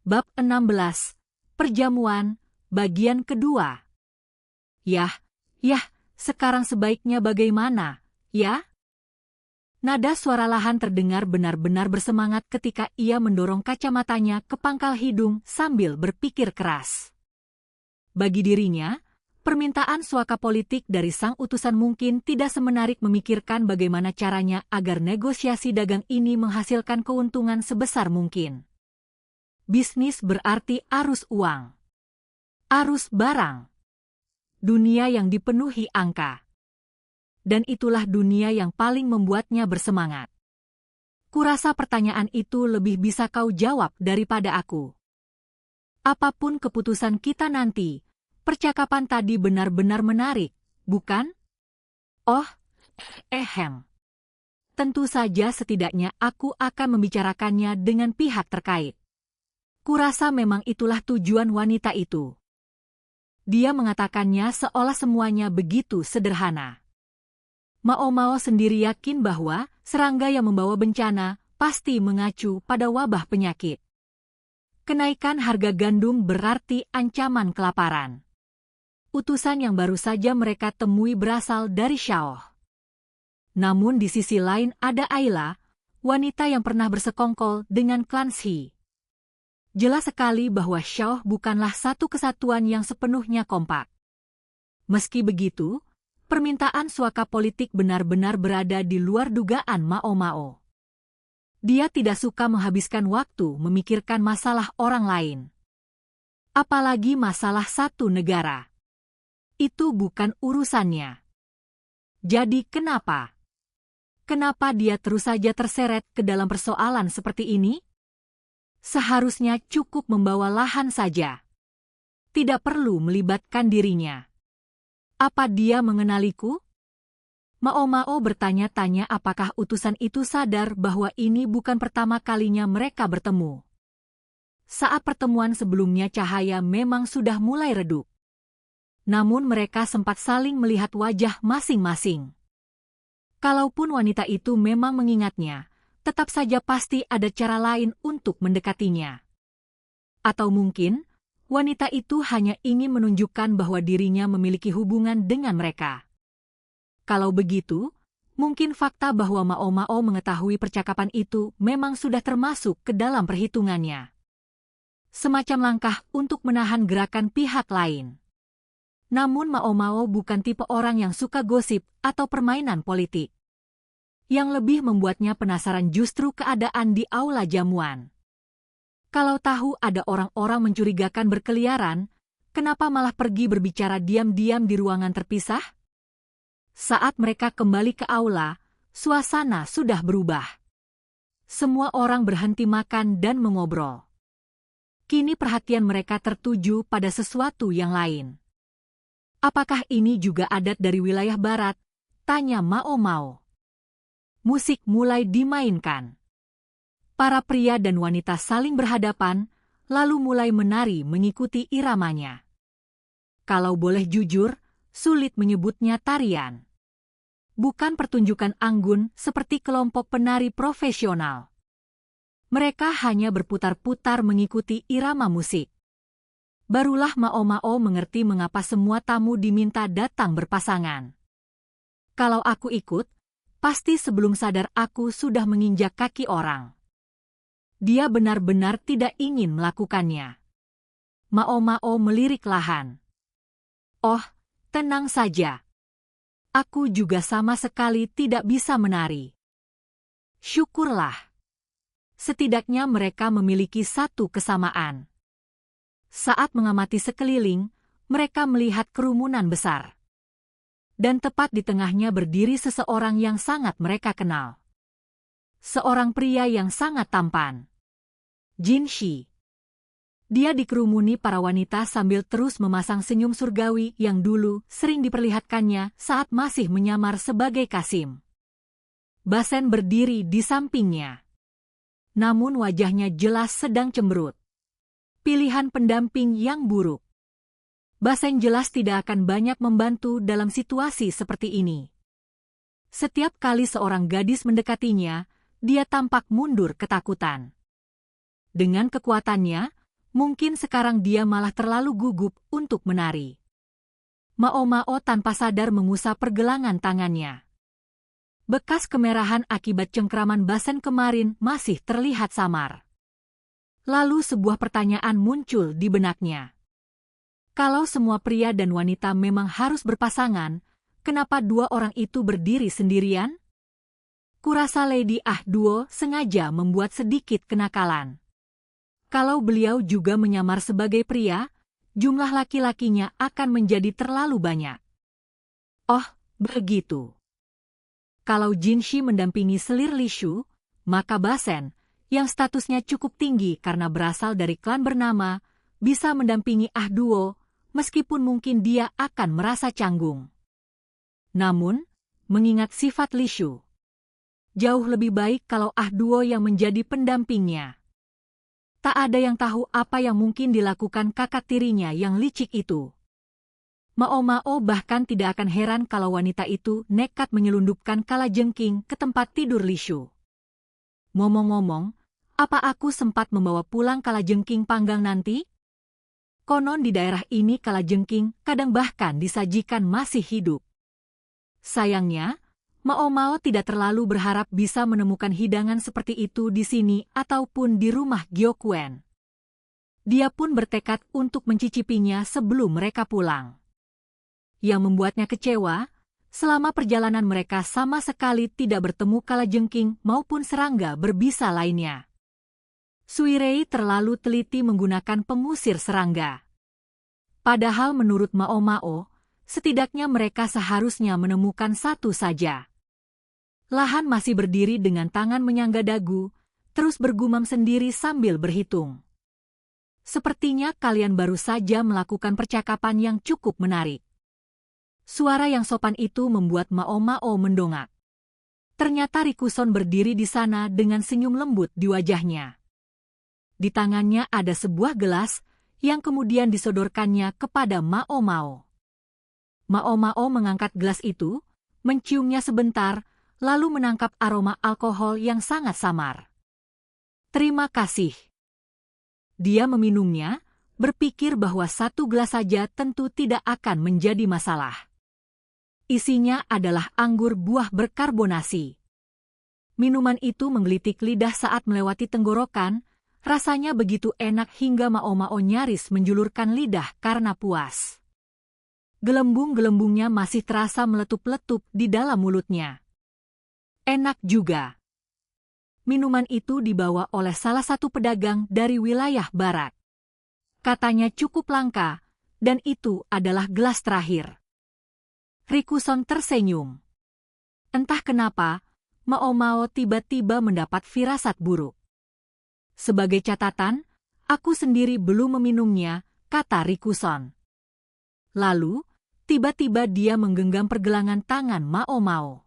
Bab 16, Perjamuan, bagian kedua. Yah, sekarang sebaiknya bagaimana, ya? Nada suara Lahan terdengar benar-benar bersemangat ketika ia mendorong kacamatanya ke pangkal hidung sambil berpikir keras. Bagi dirinya, permintaan suaka politik dari sang utusan mungkin tidak semenarik memikirkan bagaimana caranya agar negosiasi dagang ini menghasilkan keuntungan sebesar mungkin. Bisnis berarti arus uang, arus barang, dunia yang dipenuhi angka. Dan itulah dunia yang paling membuatnya bersemangat. Kurasa pertanyaan itu lebih bisa kau jawab daripada aku. Apapun keputusan kita nanti, percakapan tadi benar-benar menarik, bukan? Oh, tentu saja setidaknya aku akan membicarakannya dengan pihak terkait. Kurasa memang itulah tujuan wanita itu. Dia mengatakannya seolah semuanya begitu sederhana. Mao sendiri yakin bahwa serangga yang membawa bencana pasti mengacu pada wabah penyakit. Kenaikan harga gandum berarti ancaman kelaparan. Utusan yang baru saja mereka temui berasal dari Xiao. Namun di sisi lain ada Ayla, wanita yang pernah bersekongkol dengan klan Shi. Jelas sekali bahwa Xiao bukanlah satu kesatuan yang sepenuhnya kompak. Meski begitu, permintaan suaka politik benar-benar berada di luar dugaan Mao. Dia tidak suka menghabiskan waktu memikirkan masalah orang lain. Apalagi masalah satu negara. Itu bukan urusannya. Jadi kenapa? Kenapa dia terus saja terseret ke dalam persoalan seperti ini? Seharusnya cukup membawa Lahan saja. Tidak perlu melibatkan dirinya. Apa dia mengenaliku? Mao bertanya-tanya apakah utusan itu sadar bahwa ini bukan pertama kalinya mereka bertemu. Saat pertemuan sebelumnya cahaya memang sudah mulai redup. Namun mereka sempat saling melihat wajah masing-masing. Kalaupun wanita itu memang mengingatnya, tetap saja pasti ada cara lain untuk mendekatinya. Atau mungkin, wanita itu hanya ingin menunjukkan bahwa dirinya memiliki hubungan dengan mereka. Kalau begitu, mungkin fakta bahwa Mao mengetahui percakapan itu memang sudah termasuk ke dalam perhitungannya. Semacam langkah untuk menahan gerakan pihak lain. Namun Mao bukan tipe orang yang suka gosip atau permainan politik. Yang lebih membuatnya penasaran justru keadaan di aula jamuan. Kalau tahu ada orang-orang mencurigakan berkeliaran, kenapa malah pergi berbicara diam-diam di ruangan terpisah? Saat mereka kembali ke aula, suasana sudah berubah. Semua orang berhenti makan dan mengobrol. Kini perhatian mereka tertuju pada sesuatu yang lain. Apakah ini juga adat dari wilayah barat? Tanya Mao. Musik mulai dimainkan. Para pria dan wanita saling berhadapan, lalu mulai menari mengikuti iramanya. Kalau boleh jujur, sulit menyebutnya tarian. Bukan pertunjukan anggun seperti kelompok penari profesional. Mereka hanya berputar-putar mengikuti irama musik. Barulah Mao mengerti mengapa semua tamu diminta datang berpasangan. Kalau aku ikut, pasti sebelum sadar aku sudah menginjak kaki orang. Dia benar-benar tidak ingin melakukannya. Mao melirik Lahan. Oh, tenang saja. Aku juga sama sekali tidak bisa menari. Syukurlah. Setidaknya mereka memiliki satu kesamaan. Saat mengamati sekeliling, mereka melihat kerumunan besar. Dan tepat di tengahnya berdiri seseorang yang sangat mereka kenal. Seorang pria yang sangat tampan. Jin Shi. Dia dikerumuni para wanita sambil terus memasang senyum surgawi yang dulu sering diperlihatkannya saat masih menyamar sebagai Kasim. Basen berdiri di sampingnya. Namun wajahnya jelas sedang cemberut. Pilihan pendamping yang buruk. Basen jelas tidak akan banyak membantu dalam situasi seperti ini. Setiap kali seorang gadis mendekatinya, dia tampak mundur ketakutan. Dengan kekuatannya, Mungkin sekarang dia malah terlalu gugup untuk menari. Mao Mao tanpa sadar mengusap pergelangan tangannya. Bekas kemerahan akibat cengkraman Basen kemarin masih terlihat samar. Lalu sebuah pertanyaan muncul di benaknya. Kalau semua pria dan wanita memang harus berpasangan, kenapa dua orang itu berdiri sendirian? Kurasa Lady Ah Duo sengaja membuat sedikit kenakalan. Kalau beliau juga menyamar sebagai pria, jumlah laki-lakinya akan menjadi terlalu banyak. Oh, begitu. Kalau Jinshi mendampingi selir Lishu, maka Basen, yang statusnya cukup tinggi karena berasal dari klan bernama, bisa mendampingi Ah Duo, meskipun mungkin dia akan merasa canggung. Namun, mengingat sifat Lishu, jauh lebih baik kalau Ah Duo yang menjadi pendampingnya. Tak ada yang tahu apa yang mungkin dilakukan kakak tirinya yang licik itu. Mao Mao bahkan tidak akan heran kalau wanita itu nekat menyelundupkan kalajengking ke tempat tidur Lishu. Ngomong-ngomong, apa aku sempat membawa pulang kalajengking panggang nanti? Konon di daerah ini kalajengking kadang bahkan disajikan masih hidup. Sayangnya, Mao Mao tidak terlalu berharap bisa menemukan hidangan seperti itu di sini ataupun di rumah Gyokuen. Dia pun bertekad untuk mencicipinya sebelum mereka pulang. Yang membuatnya kecewa, selama perjalanan mereka sama sekali tidak bertemu kalajengking maupun serangga berbisa lainnya. Suirei terlalu teliti menggunakan pengusir serangga. Padahal menurut Mao Mao, setidaknya mereka seharusnya menemukan satu saja. Lahan masih berdiri dengan tangan menyangga dagu, terus bergumam sendiri sambil berhitung. Sepertinya kalian baru saja melakukan percakapan yang cukup menarik. Suara yang sopan itu membuat Mao Mao mendongak. Ternyata Rikuson berdiri di sana dengan senyum lembut di wajahnya. Di tangannya ada sebuah gelas yang kemudian disodorkannya kepada Mao Mao. Mao Mao mengangkat gelas itu, menciumnya sebentar, lalu menangkap aroma alkohol yang sangat samar. Terima kasih. Dia meminumnya, berpikir bahwa satu gelas saja tentu tidak akan menjadi masalah. Isinya adalah anggur buah berkarbonasi. Minuman itu menggelitik lidah saat melewati tenggorokan, rasanya begitu enak hingga Mao Mao nyaris menjulurkan lidah karena puas. Gelembung-gelembungnya masih terasa meletup-letup di dalam mulutnya. Enak juga. Minuman itu dibawa oleh salah satu pedagang dari wilayah barat. Katanya cukup langka, dan itu adalah gelas terakhir. Rikuson tersenyum. Entah kenapa, Mao Mao tiba-tiba mendapat firasat buruk. Sebagai catatan, aku sendiri belum meminumnya, kata Rikuson. Lalu, tiba-tiba dia menggenggam pergelangan tangan Mao Mao.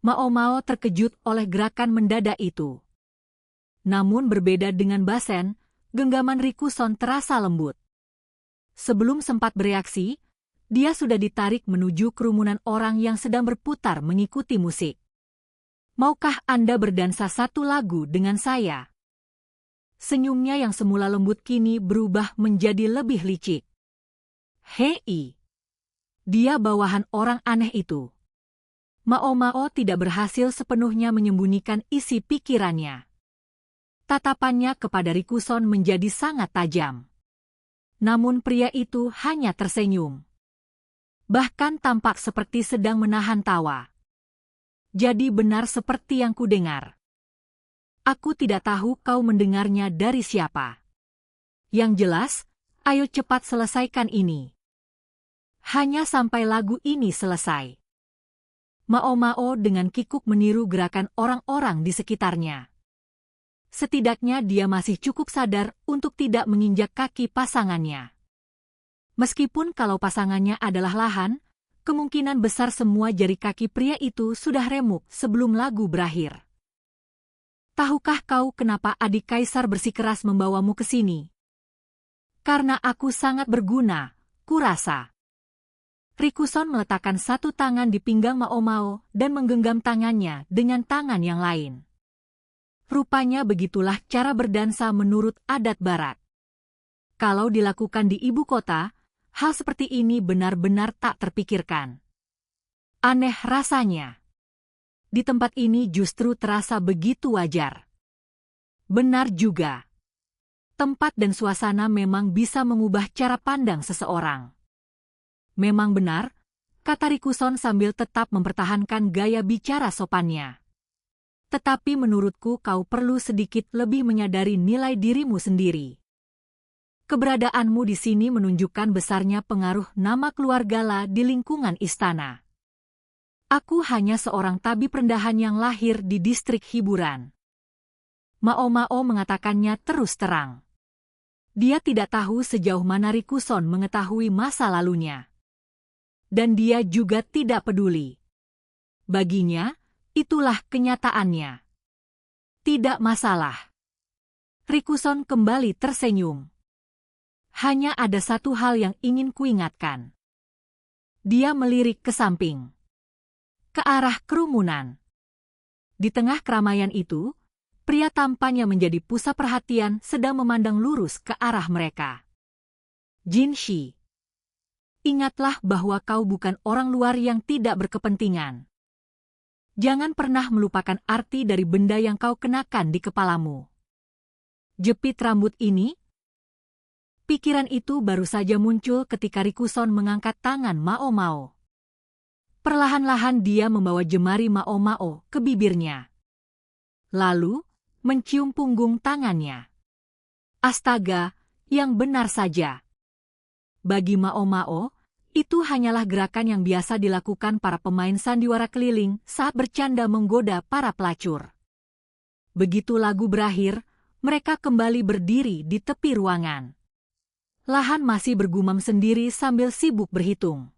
Mao Mao terkejut oleh gerakan mendadak itu. Namun berbeda dengan Basen, genggaman Rikuson terasa lembut. Sebelum sempat bereaksi, dia sudah ditarik menuju kerumunan orang yang sedang berputar mengikuti musik. Maukah Anda berdansa satu lagu dengan saya? Senyumnya yang semula lembut kini berubah menjadi lebih licik. Hei! Dia bawahan orang aneh itu. Mao Mao tidak berhasil sepenuhnya menyembunyikan isi pikirannya. Tatapannya kepada Rikuson menjadi sangat tajam. Namun pria itu hanya tersenyum. Bahkan tampak seperti sedang menahan tawa. Jadi benar seperti yang kudengar. Aku tidak tahu kau mendengarnya dari siapa. Yang jelas, ayo cepat selesaikan ini. Hanya sampai lagu ini selesai. Mao Mao dengan kikuk meniru gerakan orang-orang di sekitarnya. Setidaknya dia masih cukup sadar untuk tidak menginjak kaki pasangannya. Meskipun kalau pasangannya adalah lahan, kemungkinan besar semua jari kaki pria itu sudah remuk sebelum lagu berakhir. Tahukah kau kenapa adik kaisar bersikeras membawamu ke sini? Karena aku sangat berguna, kurasa. Rikuson meletakkan satu tangan di pinggang Mao Mao dan menggenggam tangannya dengan tangan yang lain. Rupanya begitulah cara berdansa menurut adat barat. Kalau dilakukan di ibu kota, hal seperti ini benar-benar tak terpikirkan. Aneh rasanya. Di tempat ini justru terasa begitu wajar. Benar juga. Tempat dan suasana memang bisa mengubah cara pandang seseorang. Memang benar, kata Rikuson sambil tetap mempertahankan gaya bicara sopannya. Tetapi menurutku kau perlu sedikit lebih menyadari nilai dirimu sendiri. Keberadaanmu di sini menunjukkan besarnya pengaruh nama keluarga La di lingkungan istana. Aku hanya seorang tabib rendahan yang lahir di distrik hiburan. Mao mengatakannya terus terang. Dia tidak tahu sejauh mana Rikuson mengetahui masa lalunya. Dan dia juga tidak peduli. Baginya, itulah kenyataannya. Tidak masalah. Rikuson kembali tersenyum. Hanya ada satu hal yang ingin kuingatkan. Dia melirik ke samping. Ke arah kerumunan. Di tengah keramaian itu, pria tampannya menjadi pusat perhatian sedang memandang lurus ke arah mereka. Jin Shi. Ingatlah bahwa kau bukan orang luar yang tidak berkepentingan. Jangan pernah melupakan arti dari benda yang kau kenakan di kepalamu. Jepit rambut ini. Pikiran itu baru saja muncul ketika Rikuson mengangkat tangan Mao. Perlahan-lahan dia membawa jemari Mao ke bibirnya. Lalu, mencium punggung tangannya. Astaga, yang benar saja. Bagi Mao, itu hanyalah gerakan yang biasa dilakukan para pemain sandiwara keliling saat bercanda menggoda para pelacur. Begitu lagu berakhir, mereka kembali berdiri di tepi ruangan. Lahan masih bergumam sendiri sambil sibuk berhitung.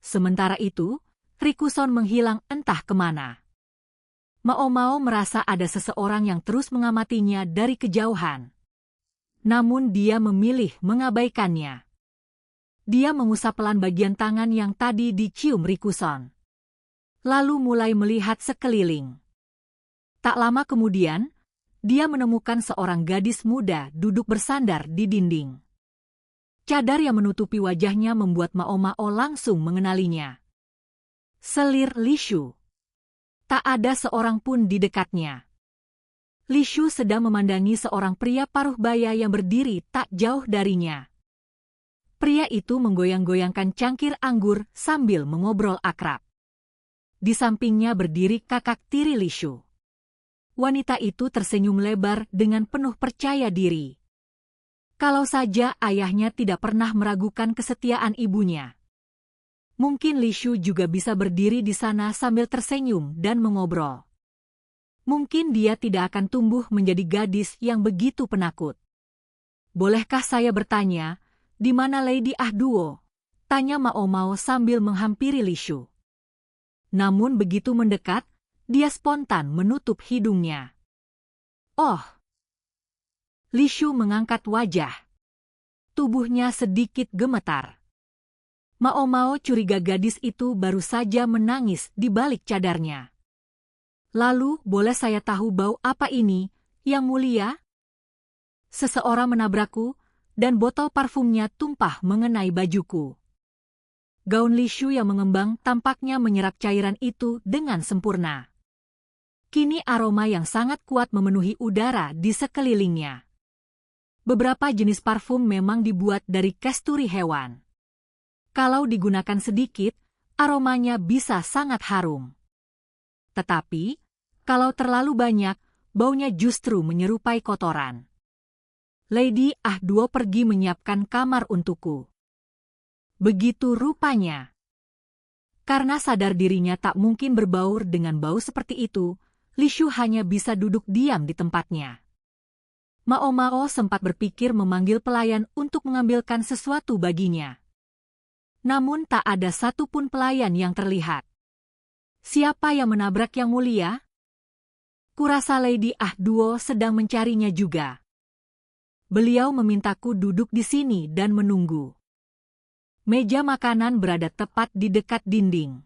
Sementara itu, Rikuson menghilang entah kemana. Mao merasa ada seseorang yang terus mengamatinya dari kejauhan. Namun dia memilih mengabaikannya. Dia mengusap pelan bagian tangan yang tadi dicium Rikuson. Lalu mulai melihat sekeliling. Tak lama kemudian, dia menemukan seorang gadis muda duduk bersandar di dinding. Cadar yang menutupi wajahnya membuat Mao langsung mengenalinya. Selir Li Shu. Tak ada seorang pun di dekatnya. Li Shu sedang memandangi seorang pria paruh baya yang berdiri tak jauh darinya. Pria itu menggoyang-goyangkan cangkir anggur sambil mengobrol akrab. Di sampingnya berdiri kakak tiri Li Shu. Wanita itu tersenyum lebar dengan penuh percaya diri. Kalau saja ayahnya tidak pernah meragukan kesetiaan ibunya. Mungkin Li Shu juga bisa berdiri di sana sambil tersenyum dan mengobrol. Mungkin dia tidak akan tumbuh menjadi gadis yang begitu penakut. Bolehkah saya bertanya, di mana Lady Ah Duo? Tanya Mao sambil menghampiri Li Shu. Namun begitu mendekat, dia spontan menutup hidungnya. Oh! Li Shu mengangkat wajah. Tubuhnya sedikit gemetar. Mao curiga gadis itu baru saja menangis di balik cadarnya. Lalu, boleh saya tahu bau apa ini, Yang Mulia? Seseorang menabrakku, dan botol parfumnya tumpah mengenai bajuku. Gaun Li Shu yang mengembang tampaknya menyerap cairan itu dengan sempurna. Kini aroma yang sangat kuat memenuhi udara di sekelilingnya. Beberapa jenis parfum memang dibuat dari kasturi hewan. Kalau digunakan sedikit, aromanya bisa sangat harum. Tetapi, kalau terlalu banyak, baunya justru menyerupai kotoran. Lady Ah Duo pergi menyiapkan kamar untukku. Begitu rupanya. Karena sadar dirinya tak mungkin berbaur dengan bau seperti itu, Li Shu hanya bisa duduk diam di tempatnya. Mao sempat berpikir memanggil pelayan untuk mengambilkan sesuatu baginya. Namun tak ada satupun pelayan yang terlihat. Siapa yang menabrak Yang Mulia? Kurasa Lady Ah Duo sedang mencarinya juga. Beliau memintaku duduk di sini dan menunggu. Meja makanan berada tepat di dekat dinding.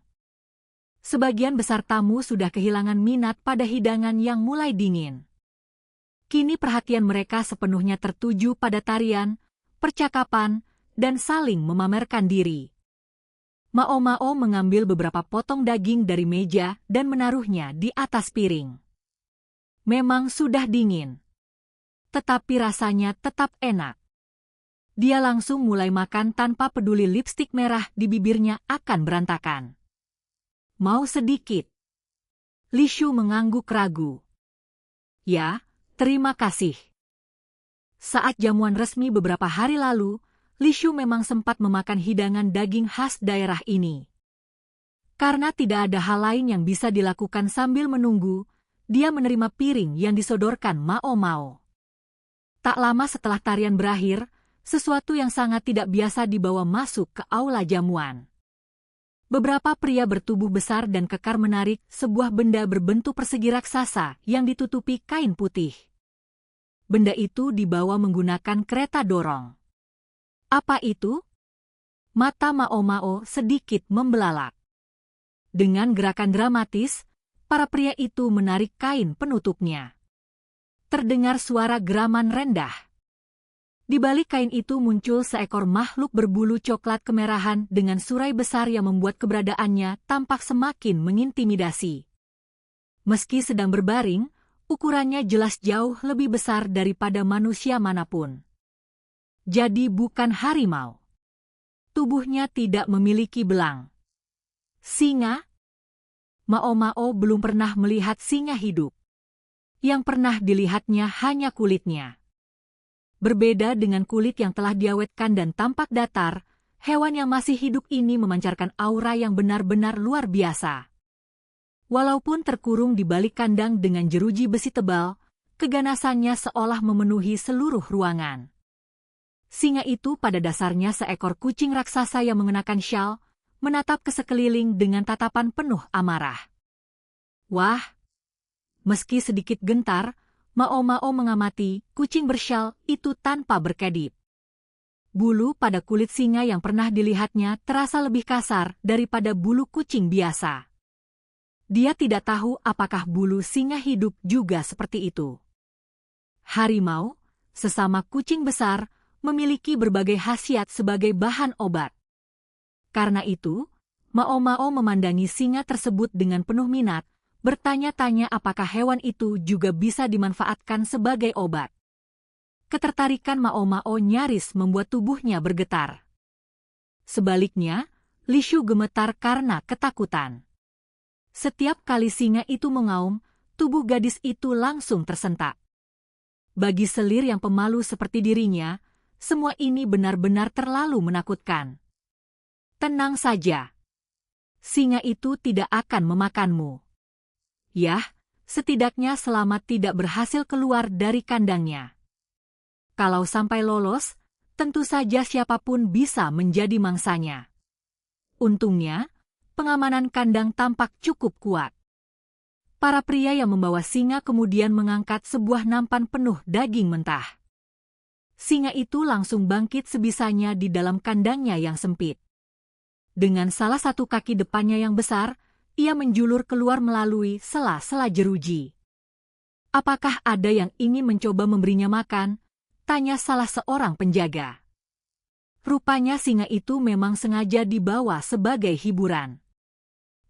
Sebagian besar tamu sudah kehilangan minat pada hidangan yang mulai dingin. Kini perhatian mereka sepenuhnya tertuju pada tarian, percakapan, dan saling memamerkan diri. Mao Mao mengambil beberapa potong daging dari meja dan menaruhnya di atas piring. Memang sudah dingin, tetapi rasanya tetap enak. Dia langsung mulai makan tanpa peduli lipstik merah di bibirnya akan berantakan. Mau sedikit? Li Shu mengangguk ragu. Ya, terima kasih. Saat jamuan resmi beberapa hari lalu, Li Shu memang sempat memakan hidangan daging khas daerah ini. Karena tidak ada hal lain yang bisa dilakukan sambil menunggu, dia menerima piring yang disodorkan Mao Mao. Tak lama setelah tarian berakhir, sesuatu yang sangat tidak biasa dibawa masuk ke aula jamuan. Beberapa pria bertubuh besar dan kekar menarik sebuah benda berbentuk persegi raksasa yang ditutupi kain putih. Benda itu dibawa menggunakan kereta dorong. Apa itu? Mata Mao Mao sedikit membelalak. Dengan gerakan dramatis, para pria itu menarik kain penutupnya. Terdengar suara geraman rendah. Di balik kain itu muncul seekor makhluk berbulu coklat kemerahan dengan surai besar yang membuat keberadaannya tampak semakin mengintimidasi. Meski sedang berbaring, ukurannya jelas jauh lebih besar daripada manusia manapun. Jadi bukan harimau. Tubuhnya tidak memiliki belang. Singa? Mao Mao belum pernah melihat singa hidup. Yang pernah dilihatnya hanya kulitnya. Berbeda dengan kulit yang telah diawetkan dan tampak datar, hewan yang masih hidup ini memancarkan aura yang benar-benar luar biasa. Walaupun terkurung di balik kandang dengan jeruji besi tebal, keganasannya seolah memenuhi seluruh ruangan. Singa itu pada dasarnya seekor kucing raksasa yang mengenakan syal, menatap ke sekeliling dengan tatapan penuh amarah. Wah! Meski sedikit gentar, Mao Mao mengamati kucing bersyal itu tanpa berkedip. Bulu pada kulit singa yang pernah dilihatnya terasa lebih kasar daripada bulu kucing biasa. Dia tidak tahu apakah bulu singa hidup juga seperti itu. Harimau, sesama kucing besar, memiliki berbagai khasiat sebagai bahan obat. Karena itu, Mao Mao memandangi singa tersebut dengan penuh minat, bertanya-tanya apakah hewan itu juga bisa dimanfaatkan sebagai obat. Ketertarikan Mao Mao nyaris membuat tubuhnya bergetar. Sebaliknya, Li Shu gemetar karena ketakutan. Setiap kali singa itu mengaum, tubuh gadis itu langsung tersentak. Bagi selir yang pemalu seperti dirinya, semua ini benar-benar terlalu menakutkan. Tenang saja. Singa itu tidak akan memakanmu. Yah, setidaknya selamat tidak berhasil keluar dari kandangnya. Kalau sampai lolos, tentu saja siapapun bisa menjadi mangsanya. Untungnya, pengamanan kandang tampak cukup kuat. Para pria yang membawa singa kemudian mengangkat sebuah nampan penuh daging mentah. Singa itu langsung bangkit sebisanya di dalam kandangnya yang sempit. Dengan salah satu kaki depannya yang besar, ia menjulur keluar melalui sela-sela jeruji. Apakah ada yang ingin mencoba memberinya makan? Tanya salah seorang penjaga. Rupanya singa itu memang sengaja dibawa sebagai hiburan.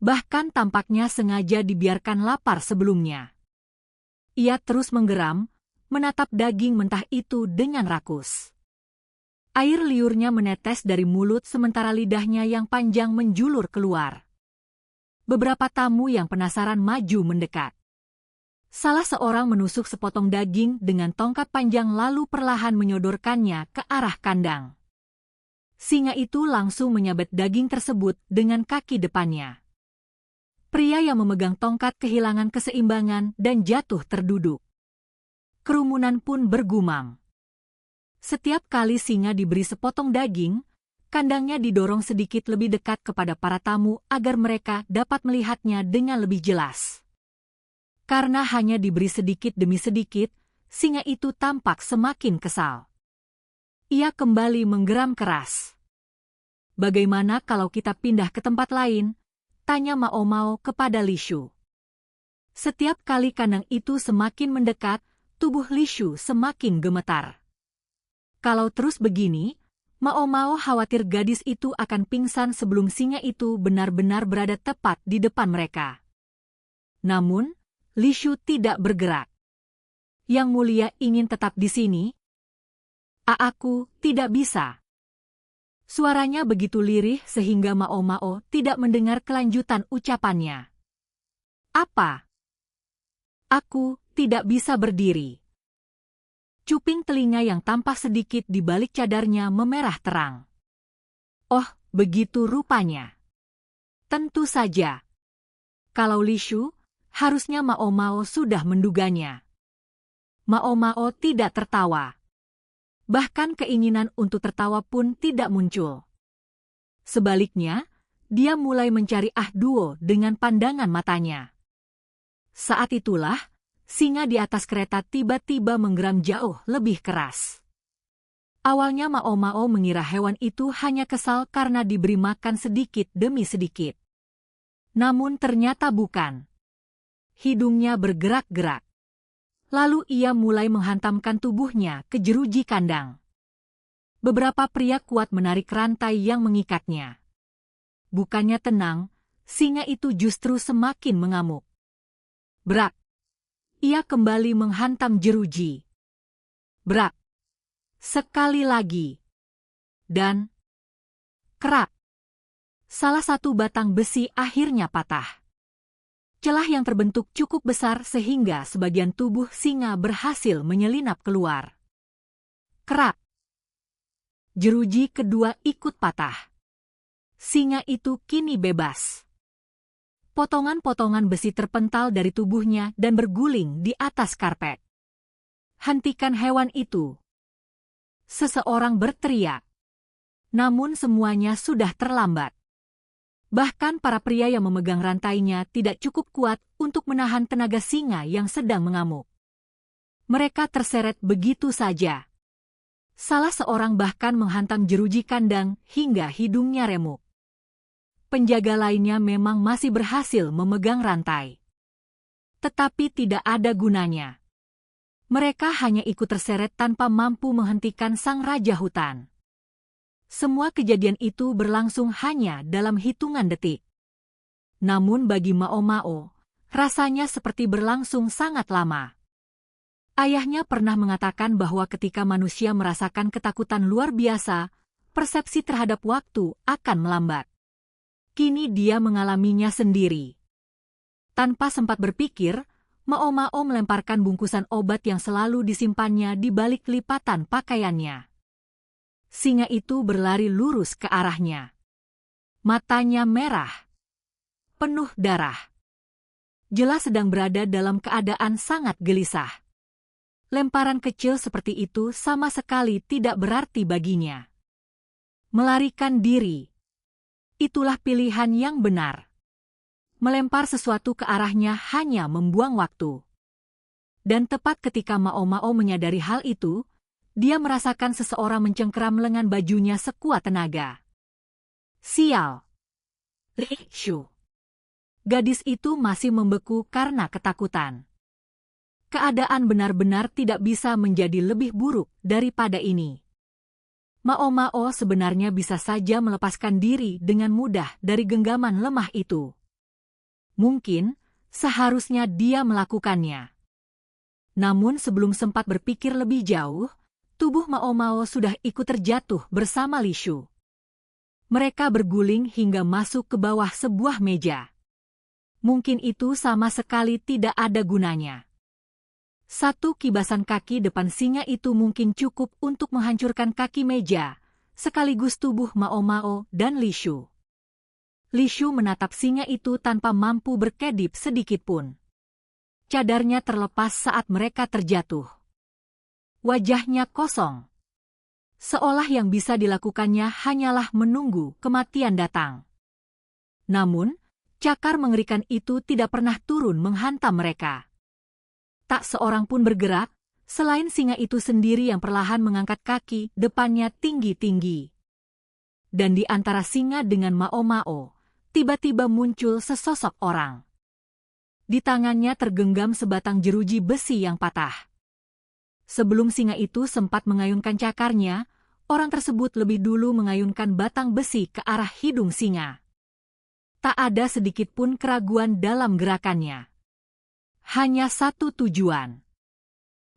Bahkan tampaknya sengaja dibiarkan lapar sebelumnya. Ia terus menggeram, menatap daging mentah itu dengan rakus. Air liurnya menetes dari mulut sementara lidahnya yang panjang menjulur keluar. Beberapa tamu yang penasaran maju mendekat. Salah seorang menusuk sepotong daging dengan tongkat panjang lalu perlahan menyodorkannya ke arah kandang. Singa itu langsung menyabet daging tersebut dengan kaki depannya. Pria yang memegang tongkat kehilangan keseimbangan dan jatuh terduduk. Kerumunan pun bergumam. Setiap kali singa diberi sepotong daging, kandangnya didorong sedikit lebih dekat kepada para tamu agar mereka dapat melihatnya dengan lebih jelas. Karena hanya diberi sedikit demi sedikit, singa itu tampak semakin kesal. Ia kembali menggeram keras. Bagaimana kalau kita pindah ke tempat lain? Tanya Mao Mao kepada Li Shu. Setiap kali kandang itu semakin mendekat, tubuh Li Shu semakin gemetar. Kalau terus begini, Mao Mao khawatir gadis itu akan pingsan sebelum singa itu benar-benar berada tepat di depan mereka. Namun, Li Shu tidak bergerak. Yang mulia ingin tetap di sini? Aku tidak bisa. Suaranya begitu lirih sehingga Mao Mao tidak mendengar kelanjutan ucapannya. Apa? Aku tidak bisa berdiri. Cuping telinga yang tampak sedikit di balik cadarnya memerah terang. Oh, begitu rupanya. Tentu saja. Kalau Li Shu, harusnya Mao Mao sudah menduganya. Mao Mao tidak tertawa. Bahkan keinginan untuk tertawa pun tidak muncul. Sebaliknya, dia mulai mencari Duo dengan pandangan matanya. Saat itulah, singa di atas kereta tiba-tiba menggeram jauh lebih keras. Awalnya Mao Mao mengira hewan itu hanya kesal karena diberi makan sedikit demi sedikit. Namun ternyata bukan. Hidungnya bergerak-gerak. Lalu ia mulai menghantamkan tubuhnya ke jeruji kandang. Beberapa pria kuat menarik rantai yang mengikatnya. Bukannya tenang, singa itu justru semakin mengamuk. Brak! Ia kembali menghantam jeruji. Brak! Sekali lagi. Dan kerak! Salah satu batang besi akhirnya patah. Celah yang terbentuk cukup besar sehingga sebagian tubuh singa berhasil menyelinap keluar. Kerak! Jeruji kedua ikut patah. Singa itu kini bebas. Potongan-potongan besi terpental dari tubuhnya dan berguling di atas karpet. Hentikan hewan itu! Seseorang berteriak. Namun semuanya sudah terlambat. Bahkan para pria yang memegang rantainya tidak cukup kuat untuk menahan tenaga singa yang sedang mengamuk. Mereka terseret begitu saja. Salah seorang bahkan menghantam jeruji kandang hingga hidungnya remuk. Penjaga lainnya memang masih berhasil memegang rantai. Tetapi tidak ada gunanya. Mereka hanya ikut terseret tanpa mampu menghentikan sang raja hutan. Semua kejadian itu berlangsung hanya dalam hitungan detik. Namun bagi Mao Mao, rasanya seperti berlangsung sangat lama. Ayahnya pernah mengatakan bahwa ketika manusia merasakan ketakutan luar biasa, persepsi terhadap waktu akan melambat. Kini dia mengalaminya sendiri. Tanpa sempat berpikir, Mao Mao melemparkan bungkusan obat yang selalu disimpannya di balik lipatan pakaiannya. Singa itu berlari lurus ke arahnya. Matanya merah, penuh darah. Jelas sedang berada dalam keadaan sangat gelisah. Lemparan kecil seperti itu sama sekali tidak berarti baginya. Melarikan diri. Itulah pilihan yang benar. Melempar sesuatu ke arahnya hanya membuang waktu. Dan tepat ketika Mao Mao menyadari hal itu, dia merasakan seseorang mencengkeram lengan bajunya sekuat tenaga. Sial! Li Shu. Gadis itu masih membeku karena ketakutan. Keadaan benar-benar tidak bisa menjadi lebih buruk daripada ini. Mao Mao sebenarnya bisa saja melepaskan diri dengan mudah dari genggaman lemah itu. Mungkin, seharusnya dia melakukannya. Namun sebelum sempat berpikir lebih jauh, tubuh Mao Mao sudah ikut terjatuh bersama Li Shu. Mereka berguling hingga masuk ke bawah sebuah meja. Mungkin itu sama sekali tidak ada gunanya. Satu kibasan kaki depan singa itu mungkin cukup untuk menghancurkan kaki meja, sekaligus tubuh Mao Mao dan Li Shu. Li Shu menatap singa itu tanpa mampu berkedip sedikitpun. Cadarnya terlepas saat mereka terjatuh. Wajahnya kosong. Seolah yang bisa dilakukannya hanyalah menunggu kematian datang. Namun, cakar mengerikan itu tidak pernah turun menghantam mereka. Tak seorang pun bergerak, selain singa itu sendiri yang perlahan mengangkat kaki depannya tinggi-tinggi. Dan di antara singa dengan Mao Mao, tiba-tiba muncul sesosok orang. Di tangannya tergenggam sebatang jeruji besi yang patah. Sebelum singa itu sempat mengayunkan cakarnya, orang tersebut lebih dulu mengayunkan batang besi ke arah hidung singa. Tak ada sedikit pun keraguan dalam gerakannya. Hanya satu tujuan: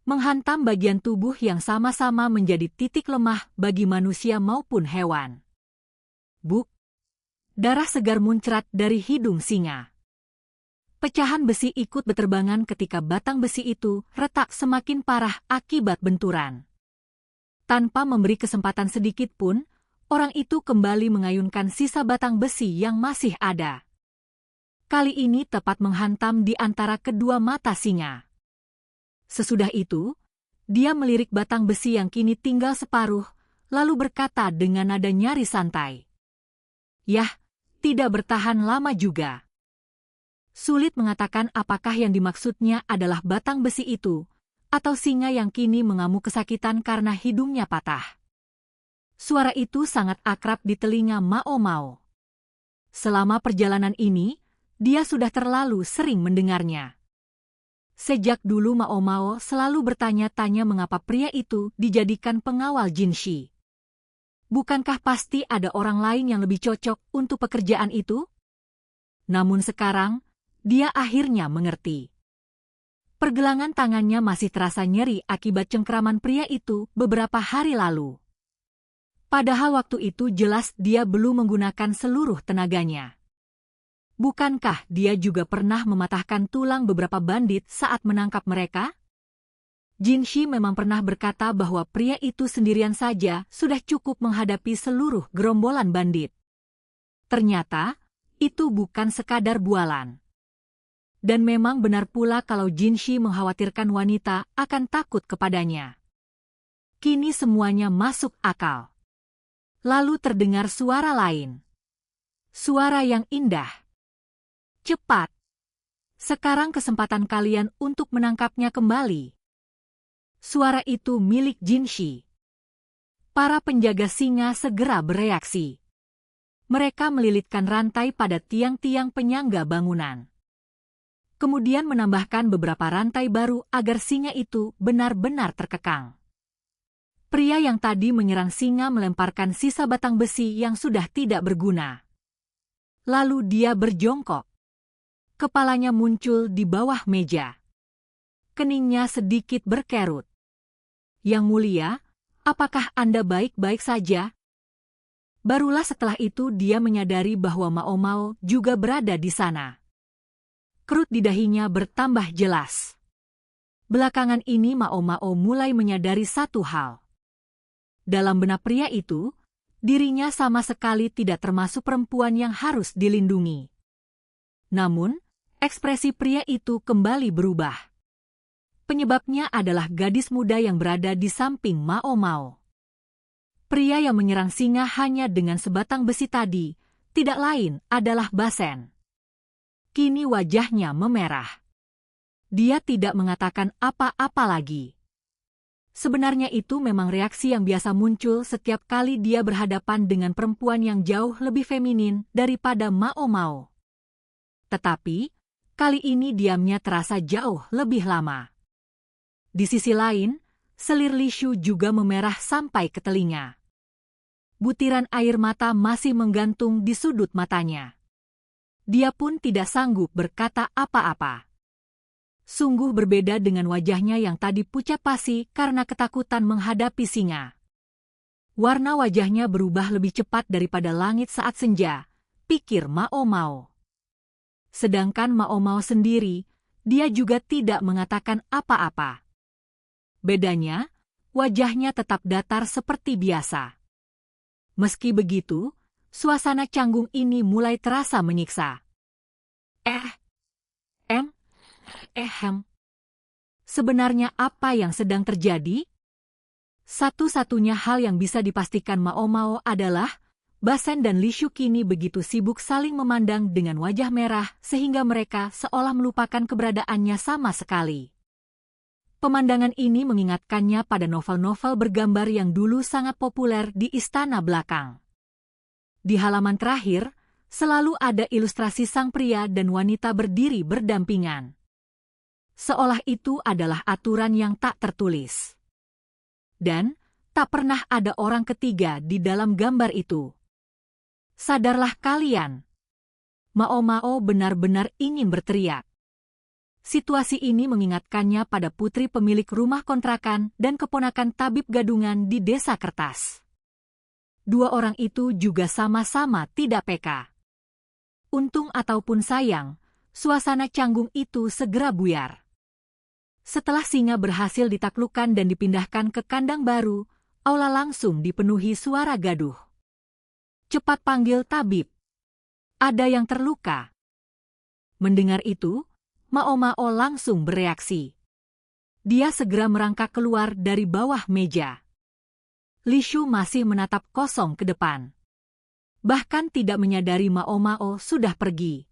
menghantam bagian tubuh yang sama-sama menjadi titik lemah bagi manusia maupun hewan. Buk! Darah segar muncrat dari hidung singa. Pecahan besi ikut berterbangan ketika batang besi itu retak semakin parah akibat benturan. Tanpa memberi kesempatan sedikit pun, orang itu kembali mengayunkan sisa batang besi yang masih ada. Kali ini tepat menghantam di antara kedua mata singa. Sesudah itu, dia melirik batang besi yang kini tinggal separuh, lalu berkata dengan nada nyaris santai, "Yah, tidak bertahan lama juga." Sulit mengatakan apakah yang dimaksudnya adalah batang besi itu, atau singa yang kini mengamuk kesakitan karena hidungnya patah. Suara itu sangat akrab di telinga Mao Mao. Selama perjalanan ini, dia sudah terlalu sering mendengarnya. Sejak dulu Mao Mao selalu bertanya-tanya mengapa pria itu dijadikan pengawal Jinshi. Bukankah pasti ada orang lain yang lebih cocok untuk pekerjaan itu? Namun sekarang, dia akhirnya mengerti. Pergelangan tangannya masih terasa nyeri akibat cengkraman pria itu beberapa hari lalu. Padahal waktu itu jelas dia belum menggunakan seluruh tenaganya. Bukankah dia juga pernah mematahkan tulang beberapa bandit saat menangkap mereka? Jinshi memang pernah berkata bahwa pria itu sendirian saja sudah cukup menghadapi seluruh gerombolan bandit. Ternyata, itu bukan sekadar bualan. Dan memang benar pula kalau Jinshi mengkhawatirkan wanita akan takut kepadanya. Kini semuanya masuk akal. Lalu terdengar suara lain. Suara yang indah. Cepat. Sekarang kesempatan kalian untuk menangkapnya kembali. Suara itu milik Jinshi. Para penjaga singa segera bereaksi. Mereka melilitkan rantai pada tiang-tiang penyangga bangunan. Kemudian menambahkan beberapa rantai baru agar singa itu benar-benar terkekang. Pria yang tadi menyerang singa melemparkan sisa batang besi yang sudah tidak berguna. Lalu dia berjongkok. Kepalanya muncul di bawah meja. Keningnya sedikit berkerut. "Yang mulia, apakah Anda baik-baik saja?" Barulah setelah itu dia menyadari bahwa Mao Mao juga berada di sana. Kerut di dahinya bertambah jelas. Belakangan ini Mao Mao mulai menyadari satu hal. Dalam benak pria itu, dirinya sama sekali tidak termasuk perempuan yang harus dilindungi. Namun, ekspresi pria itu kembali berubah. Penyebabnya adalah gadis muda yang berada di samping Mao Mao. Pria yang menyerang singa hanya dengan sebatang besi tadi, tidak lain adalah Basen. Kini wajahnya memerah. Dia tidak mengatakan apa-apa lagi. Sebenarnya itu memang reaksi yang biasa muncul setiap kali dia berhadapan dengan perempuan yang jauh lebih feminin daripada Mao Mao. Tetapi, kali ini diamnya terasa jauh lebih lama. Di sisi lain, selir Li Shu juga memerah sampai ke telinga. Butiran air mata masih menggantung di sudut matanya. Dia pun tidak sanggup berkata apa-apa. Sungguh berbeda dengan wajahnya yang tadi pucat pasi karena ketakutan menghadapi singa. Warna wajahnya berubah lebih cepat daripada langit saat senja, pikir Mao Mao. Sedangkan Mao Mao sendiri, dia juga tidak mengatakan apa-apa. Bedanya, wajahnya tetap datar seperti biasa. Meski begitu, suasana canggung ini mulai terasa menyiksa. Sebenarnya apa yang sedang terjadi? Satu-satunya hal yang bisa dipastikan Mao Mao adalah Basen dan Li Shu kini begitu sibuk saling memandang dengan wajah merah sehingga mereka seolah melupakan keberadaannya sama sekali. Pemandangan ini mengingatkannya pada novel-novel bergambar yang dulu sangat populer di istana belakang. Di halaman terakhir, selalu ada ilustrasi sang pria dan wanita berdiri berdampingan. seolah itu adalah aturan yang tak tertulis. Dan tak pernah ada orang ketiga di dalam gambar itu. Sadarlah kalian. Mao Mao benar-benar ingin berteriak. Situasi ini mengingatkannya pada putri pemilik rumah kontrakan dan keponakan tabib gadungan di desa kertas. Dua orang itu juga sama-sama tidak peka. Untung ataupun sayang, suasana canggung itu segera buyar. Setelah singa berhasil ditaklukkan dan dipindahkan ke kandang baru, aula langsung dipenuhi suara gaduh. Cepat panggil tabib. Ada yang terluka. Mendengar itu, Mao Mao langsung bereaksi. Dia segera merangkak keluar dari bawah meja. Li Shu masih menatap kosong ke depan. Bahkan tidak menyadari Mao Mao sudah pergi.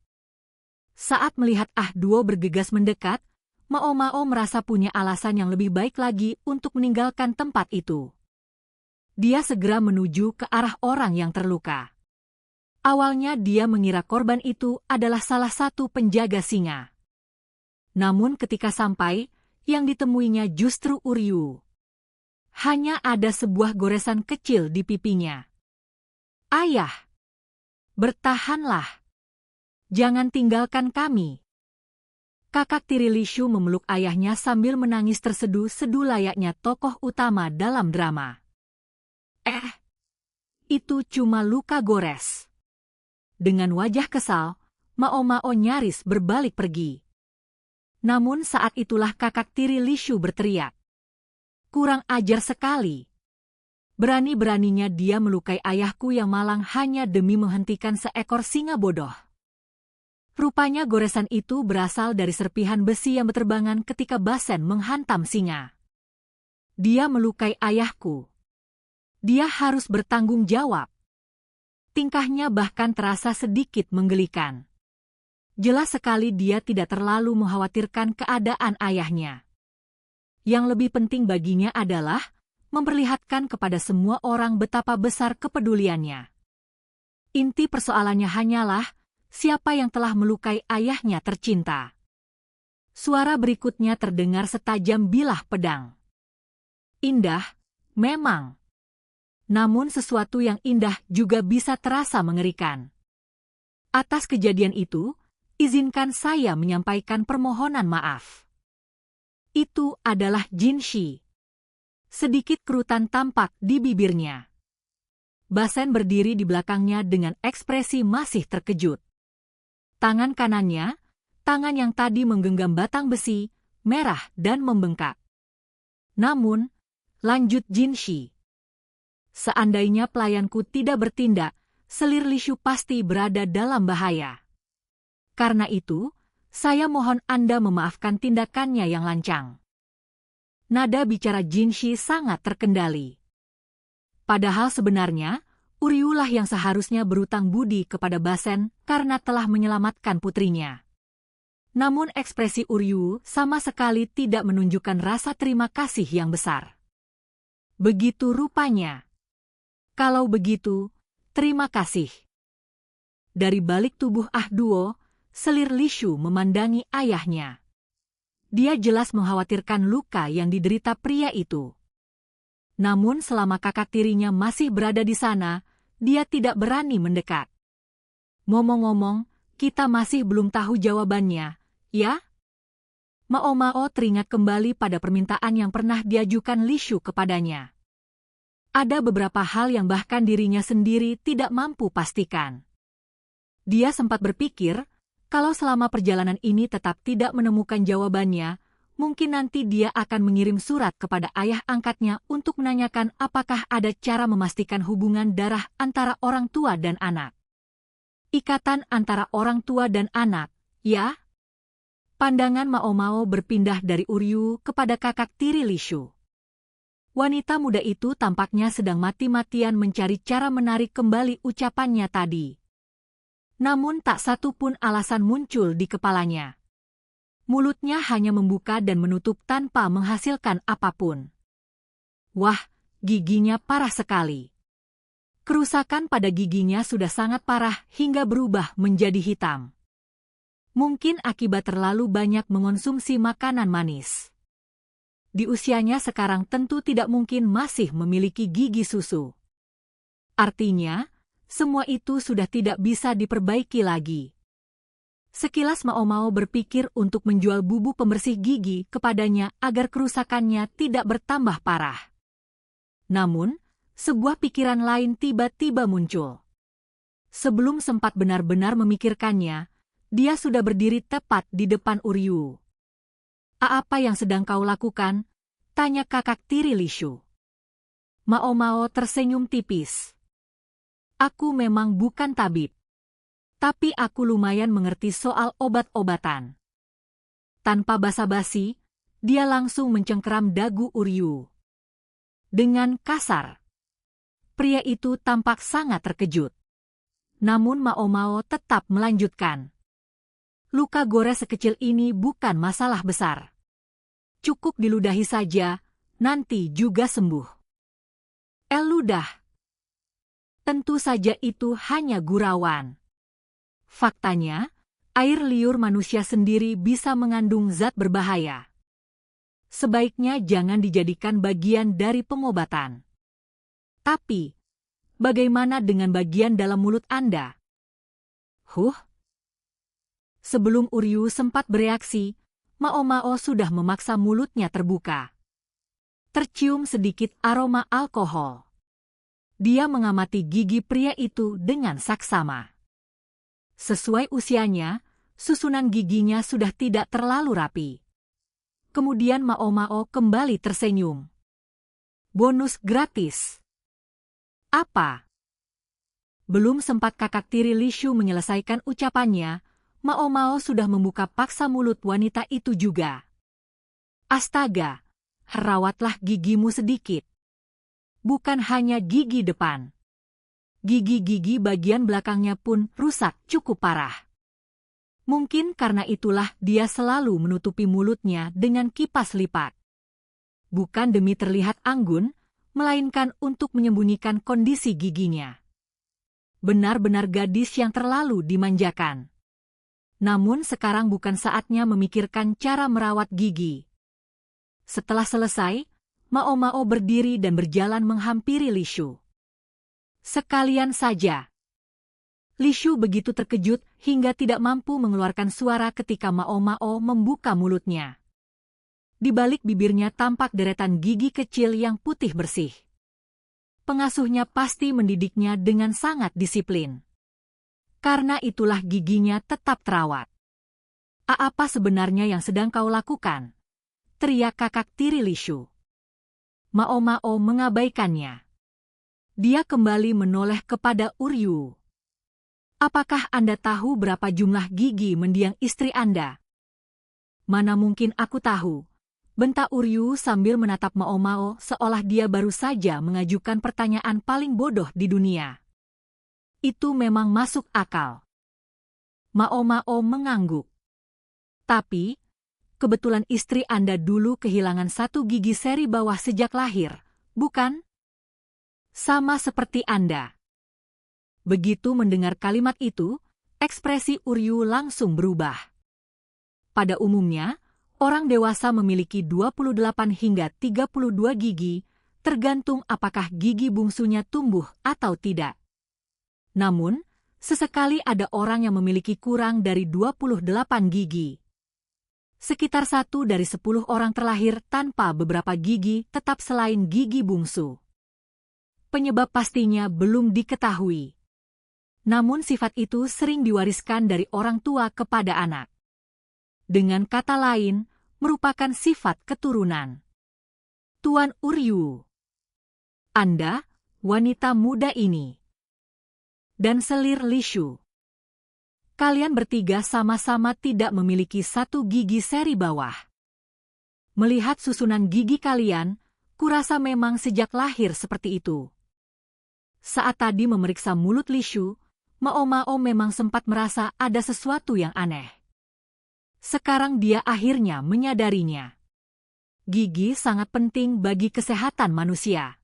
Saat melihat Ah Duo bergegas mendekat, Mao Mao merasa punya alasan yang lebih baik lagi untuk meninggalkan tempat itu. Dia segera menuju ke arah orang yang terluka. Awalnya dia mengira korban itu adalah salah satu penjaga singa. Namun ketika sampai, yang ditemuinya justru Uryu. Hanya ada sebuah goresan kecil di pipinya. Ayah! Bertahanlah! Jangan tinggalkan kami! Kakak tiri Li Shu memeluk ayahnya sambil menangis terseduh-seduh layaknya tokoh utama dalam drama. Itu cuma luka gores. Dengan wajah kesal, Mao Mao nyaris berbalik pergi. Namun saat itulah kakak tiri Li Shu berteriak. Kurang ajar sekali. Berani-beraninya dia melukai ayahku yang malang hanya demi menghentikan seekor singa bodoh. Rupanya goresan itu berasal dari serpihan besi yang berterbangan ketika Basen menghantam singa. Dia melukai ayahku. Dia harus bertanggung jawab. Tingkahnya bahkan terasa sedikit menggelikan. Jelas sekali dia tidak terlalu mengkhawatirkan keadaan ayahnya. Yang lebih penting baginya adalah memperlihatkan kepada semua orang betapa besar kepeduliannya. Inti persoalannya hanyalah siapa yang telah melukai ayahnya tercinta. Suara berikutnya terdengar setajam bilah pedang. Indah, memang. Namun sesuatu yang indah juga bisa terasa mengerikan. Atas kejadian itu, izinkan saya menyampaikan permohonan maaf. Itu adalah Jin Shi. Sedikit kerutan tampak di bibirnya. Basen berdiri di belakangnya dengan ekspresi masih terkejut. Tangan kanannya, tangan yang tadi menggenggam batang besi, merah dan membengkak. Namun, lanjut Jin Shi. Seandainya pelayanku tidak bertindak, selir Li Shu pasti berada dalam bahaya. Karena itu, saya mohon Anda memaafkan tindakannya yang lancang. Nada bicara Jin Shi sangat terkendali. Padahal sebenarnya, Uryu lah yang seharusnya berutang budi kepada Basen karena telah menyelamatkan putrinya. Namun ekspresi Uryu sama sekali tidak menunjukkan rasa terima kasih yang besar. Begitu rupanya. Kalau begitu, terima kasih. Dari balik tubuh Ah Duo, selir Li Shu memandangi ayahnya. Dia jelas mengkhawatirkan luka yang diderita pria itu. Namun selama kakak tirinya masih berada di sana, dia tidak berani mendekat. Ngomong-ngomong, kita masih belum tahu jawabannya, ya? Mao Mao teringat kembali pada permintaan yang pernah diajukan Li Shu kepadanya. Ada beberapa hal yang bahkan dirinya sendiri tidak mampu pastikan. Dia sempat berpikir, kalau selama perjalanan ini tetap tidak menemukan jawabannya, mungkin nanti dia akan mengirim surat kepada ayah angkatnya untuk menanyakan apakah ada cara memastikan hubungan darah antara orang tua dan anak. Ikatan antara orang tua dan anak, ya? Pandangan Mao Mao berpindah dari Uryu kepada kakak tiri Li Shu. Wanita muda itu tampaknya sedang mati-matian mencari cara menarik kembali ucapannya tadi. Namun tak satu pun alasan muncul di kepalanya. Mulutnya hanya membuka dan menutup tanpa menghasilkan apapun. Wah, giginya parah sekali. Kerusakan pada giginya sudah sangat parah hingga berubah menjadi hitam. Mungkin akibat terlalu banyak mengonsumsi makanan manis. Di usianya sekarang tentu tidak mungkin masih memiliki gigi susu. Artinya, semua itu sudah tidak bisa diperbaiki lagi. Sekilas Mao Mao berpikir untuk menjual bubuk pembersih gigi kepadanya agar kerusakannya tidak bertambah parah. Namun, sebuah pikiran lain tiba-tiba muncul. Sebelum sempat benar-benar memikirkannya, dia sudah berdiri tepat di depan Uryu. Apa yang sedang kau lakukan? Tanya kakak tiri Lishu. Mao Mao tersenyum tipis. Aku memang bukan tabib. Tapi aku lumayan mengerti soal obat-obatan. Tanpa basa-basi, dia langsung mencengkeram dagu Uryu. Dengan kasar. Pria itu tampak sangat terkejut. Namun Mao Mao tetap melanjutkan. Luka gores sekecil ini bukan masalah besar. Cukup diludahi saja, nanti juga sembuh. Ludah. Tentu saja itu hanya gurauan. Faktanya, air liur manusia sendiri bisa mengandung zat berbahaya. Sebaiknya jangan dijadikan bagian dari pengobatan. Tapi, bagaimana dengan bagian dalam mulut Anda? Sebelum Uryu sempat bereaksi, Mao Mao sudah memaksa mulutnya terbuka. Tercium sedikit aroma alkohol. Dia mengamati gigi pria itu dengan saksama. Sesuai usianya, susunan giginya sudah tidak terlalu rapi. Kemudian Mao Mao kembali tersenyum. Bonus gratis. Apa? Belum sempat kakak tiri Lishu menyelesaikan ucapannya, Mao Mao sudah membuka paksa mulut wanita itu juga. Astaga, rawatlah gigimu sedikit. Bukan hanya gigi depan. Gigi-gigi bagian belakangnya pun rusak cukup parah. Mungkin karena itulah dia selalu menutupi mulutnya dengan kipas lipat. Bukan demi terlihat anggun, melainkan untuk menyembunyikan kondisi giginya. Benar-benar gadis yang terlalu dimanjakan. Namun sekarang bukan saatnya memikirkan cara merawat gigi. Setelah selesai, Mao Mao berdiri dan berjalan menghampiri Lishu. Sekalian saja. Lishu begitu terkejut hingga tidak mampu mengeluarkan suara ketika Mao Mao membuka mulutnya. Di balik bibirnya tampak deretan gigi kecil yang putih bersih. Pengasuhnya pasti mendidiknya dengan sangat disiplin. Karena itulah giginya tetap terawat. Apa sebenarnya yang sedang kau lakukan? Teriak kakak tiri Lishu. Mao Mao mengabaikannya. Dia kembali menoleh kepada Uryu. Apakah Anda tahu berapa jumlah gigi mendiang istri Anda? Mana mungkin aku tahu, bentak Uryu sambil menatap Mao Mao seolah dia baru saja mengajukan pertanyaan paling bodoh di dunia. Itu memang masuk akal. Mao Mao mengangguk. Tapi, kebetulan istri Anda dulu kehilangan satu gigi seri bawah sejak lahir, bukan? Sama seperti Anda. Begitu mendengar kalimat itu, ekspresi Uryu langsung berubah. Pada umumnya, orang dewasa memiliki 28 hingga 32 gigi, tergantung apakah gigi bungsunya tumbuh atau tidak. Namun, sesekali ada orang yang memiliki kurang dari 28 gigi. Sekitar 1 dari 10 orang terlahir tanpa beberapa gigi tetap selain gigi bungsu. Penyebab pastinya belum diketahui. Namun sifat itu sering diwariskan dari orang tua kepada anak. Dengan kata lain, merupakan sifat keturunan. Tuan Uryu. Anda, wanita muda ini. Dan selir Lishu. Kalian bertiga sama-sama tidak memiliki satu gigi seri bawah. Melihat susunan gigi kalian, kurasa memang sejak lahir seperti itu. Saat tadi memeriksa mulut Lishu, Mao Mao memang sempat merasa ada sesuatu yang aneh. Sekarang dia akhirnya menyadarinya. Gigi sangat penting bagi kesehatan manusia.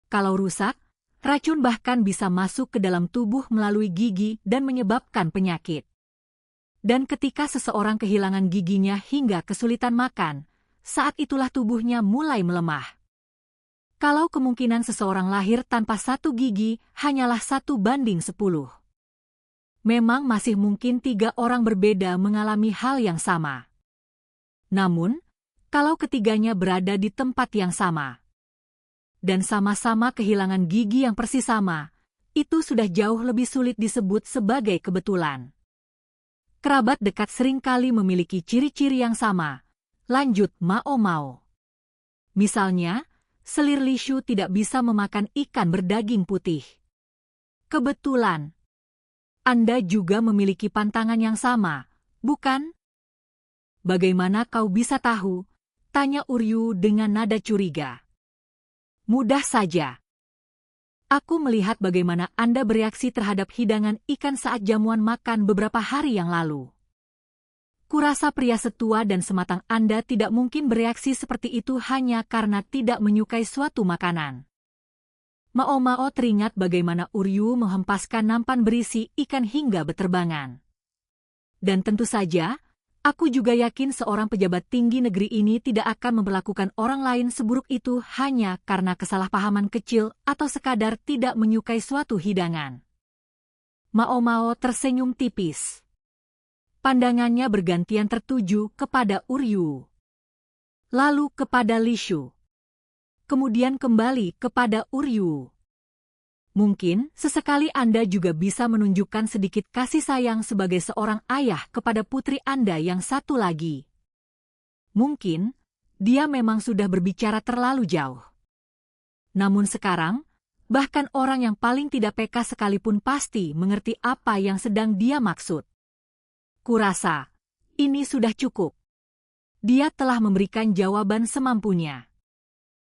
Kalau rusak, racun bahkan bisa masuk ke dalam tubuh melalui gigi dan menyebabkan penyakit. Dan ketika seseorang kehilangan giginya hingga kesulitan makan, saat itulah tubuhnya mulai melemah. Kalau kemungkinan seseorang lahir tanpa satu gigi hanyalah 1:10. Memang masih mungkin 3 orang berbeda mengalami hal yang sama. Namun, kalau ketiganya berada di tempat yang sama, dan sama-sama kehilangan gigi yang persis sama, itu sudah jauh lebih sulit disebut sebagai kebetulan. Kerabat dekat seringkali memiliki ciri-ciri yang sama, lanjut Mao Mao. Misalnya, selir Lishu tidak bisa memakan ikan berdaging putih. Kebetulan, Anda juga memiliki pantangan yang sama, bukan? Bagaimana kau bisa tahu? Tanya Uryu dengan nada curiga. Mudah saja. Aku melihat bagaimana Anda bereaksi terhadap hidangan ikan saat jamuan makan beberapa hari yang lalu. Kurasa pria setua dan sematang Anda tidak mungkin bereaksi seperti itu hanya karena tidak menyukai suatu makanan. Mao Mao teringat bagaimana Uryu menghempaskan nampan berisi ikan hingga beterbangan. Dan tentu saja, aku juga yakin seorang pejabat tinggi negeri ini tidak akan memperlakukan orang lain seburuk itu hanya karena kesalahpahaman kecil atau sekadar tidak menyukai suatu hidangan. Mao Mao tersenyum tipis. Pandangannya bergantian tertuju kepada Uryu, lalu kepada Lishu, kemudian kembali kepada Uryu. Mungkin sesekali Anda juga bisa menunjukkan sedikit kasih sayang sebagai seorang ayah kepada putri Anda yang satu lagi. Mungkin dia memang sudah berbicara terlalu jauh. Namun sekarang, bahkan orang yang paling tidak peka sekalipun pasti mengerti apa yang sedang dia maksud. Kurasa, ini sudah cukup. Dia telah memberikan jawaban semampunya.